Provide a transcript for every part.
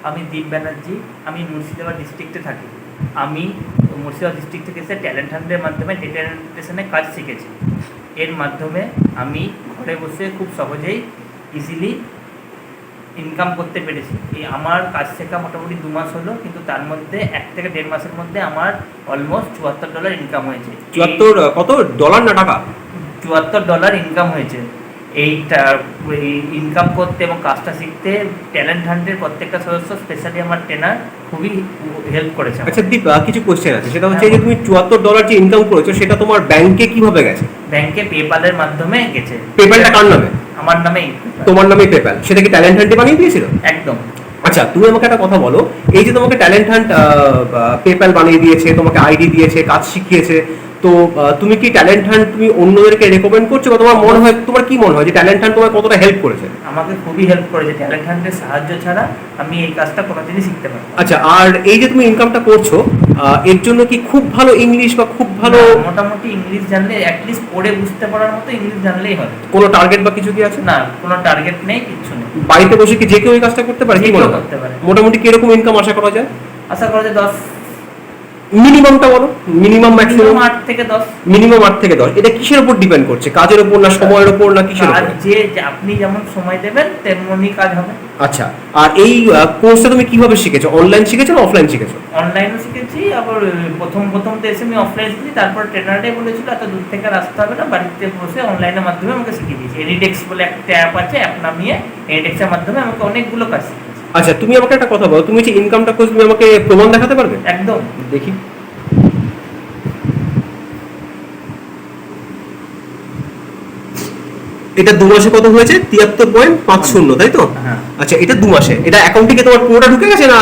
আমি দীপ ব্যানার্জি, আমি মুর্শিদাবাদ ডিস্ট্রিক্টে থাকি। আমি মুর্শিদাবাদ ডিস্ট্রিক্ট থেকে এসে ট্যালেন্ট হান্টের মাধ্যমে ডেটা অ্যানালিটিক্সে কাজ শিখেছি। এর মাধ্যমে আমি ঘরে বসে খুব সহজেই ইজিলি ইনকাম করতে পেরেছি। এই আমার কাজ শেখা মোটামুটি 2 মাস হলো, কিন্তু তার মধ্যে 1 থেকে 1.5 মাসের মধ্যে আমার অলমোস্ট $74 ইনকাম হয়েছে। 74 কত ডলার না টাকা? $74 ইনকাম হয়েছে। এইটা ইনকাম করতে এবং কাজটা শিখতে ট্যালেন্ট হান্টের প্রত্যেকটা সদস্য, স্পেশালি আমার ট্রেনার, খুবই হেল্প করেছে। আচ্ছা দীপ, কিছু কোশ্চেন আছে, সেটা হচ্ছে যে তুমি $74 যে ইনকাম করেছো সেটা তোমার ব্যাংকে কিভাবে গেছে? ব্যাংকে পেপ্যালের মাধ্যমে গেছে। পেপ্যালটা কার নামে? আমার নামেই। তোমার নামেই পেপ্যাল? সেটা কি ট্যালেন্ট হান্টে বানিয়ে দিয়েছিল? একদম। আচ্ছা, তুমি আমাকে একটা কথা বলো, এই যে তোমাকে ট্যালেন্ট হান্ট পেপ্যাল বানিয়ে দিয়েছে, তোমাকে আইডি দিয়েছে, কাজ শিখিয়েছে, তো তুমি কি ট্যালেন্ট হান্ট তুমি অন্যদেরকে রেকমেন্ড করছো, বা তোমার মনে হয়, তোমার কি মনে হয় যে ট্যালেন্ট হান্ট তোমার কতটা হেল্প করেছে? আমাকে খুবই হেল্প করেছে। ট্যালেন্ট হান্টের সাহায্য ছাড়া আমি এই কাজটা কোনোদিনই শিখতে পারবো না। আচ্ছা, আর এই যে তুমি ইনকামটা করছো, এর জন্য কি খুব ভালো ইংলিশ বা খুব ভালো? মোটামুটি ইংলিশ জানলে, অ্যাটলিস্ট পড়ে বুঝতে পারার মতো ইংলিশ জানলেই হবে। কোনো টার্গেট বা কিছু কি আছে? না, কোনো টার্গেট নেই, কিচ্ছু নেই। বাড়িতে বসে কি যে কেউ এই কাজটা করতে পারে? কি মনে হয় করতে পারে। মোটামুটি কিরকম ইনকাম আশা করা যায়? আশা করা যায় 10। মিনিমামটা বলো, মিনিমাম ম্যাক্সিমাম। 8 থেকে 10। মিনিমাম 8 থেকে 10। এটা কিসের উপর ডিপেন্ড করছে? কাজের উপর না সময়ের উপর না কিসের উপর? যে আপনি যেমন সময় দেবেন তেমনি কাজ হবে। আচ্ছা, আর এই কোর্সটা তুমি কিভাবে শিখেছো? অনলাইন শিখেছো না অফলাইন শিখেছো? অনলাইনও শিখেছি, আবার প্রথম তো এসে আমি অফলাইন শিখেছি। তারপর ট্রেনারে বলেছিল এত দূর থেকে আসতে হবে না, বাড়িতে বসে অনলাইনের মাধ্যমে আমাকে শিখিয়ে দিয়েছি। এডিটেক্স বলে একটা অ্যাপ আছে, অ্যাপ নামিয়ে এডিটেক্সের মাধ্যমে আমাকে অনেকগুলো কাজ শিখিয়েছে। আচ্ছা, তুমি আমাকে একটা কথা বলো, তুমি যে ইনকামটা করছো তুমি আমাকে প্রমাণ দেখাতে পারবে? একদম। দেখি। এটা 2 মাসে কত হয়েছে? 73.50, তাই তো? হ্যাঁ। আচ্ছা, এটা 2 মাসে, এটা অ্যাকাউন্ট থেকে তোমার পুরোটা ঢুকে গেছে না?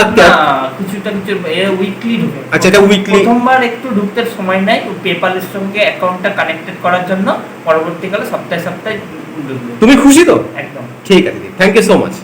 কিছুটা কিছু উইকলি ঢুকে। আচ্ছা, এটা উইকলি। প্রথমবার একটু ঢুকতে সময় নেয় পেপ্যালের সঙ্গে অ্যাকাউন্টটা কানেক্টেড করার জন্য, পরবর্তীকালে সপ্তাহে সপ্তাহে ঢুকবে। তুমি খুশি তো? একদম। ঠিক আছে, থ্যাংক ইউ সো মাচ।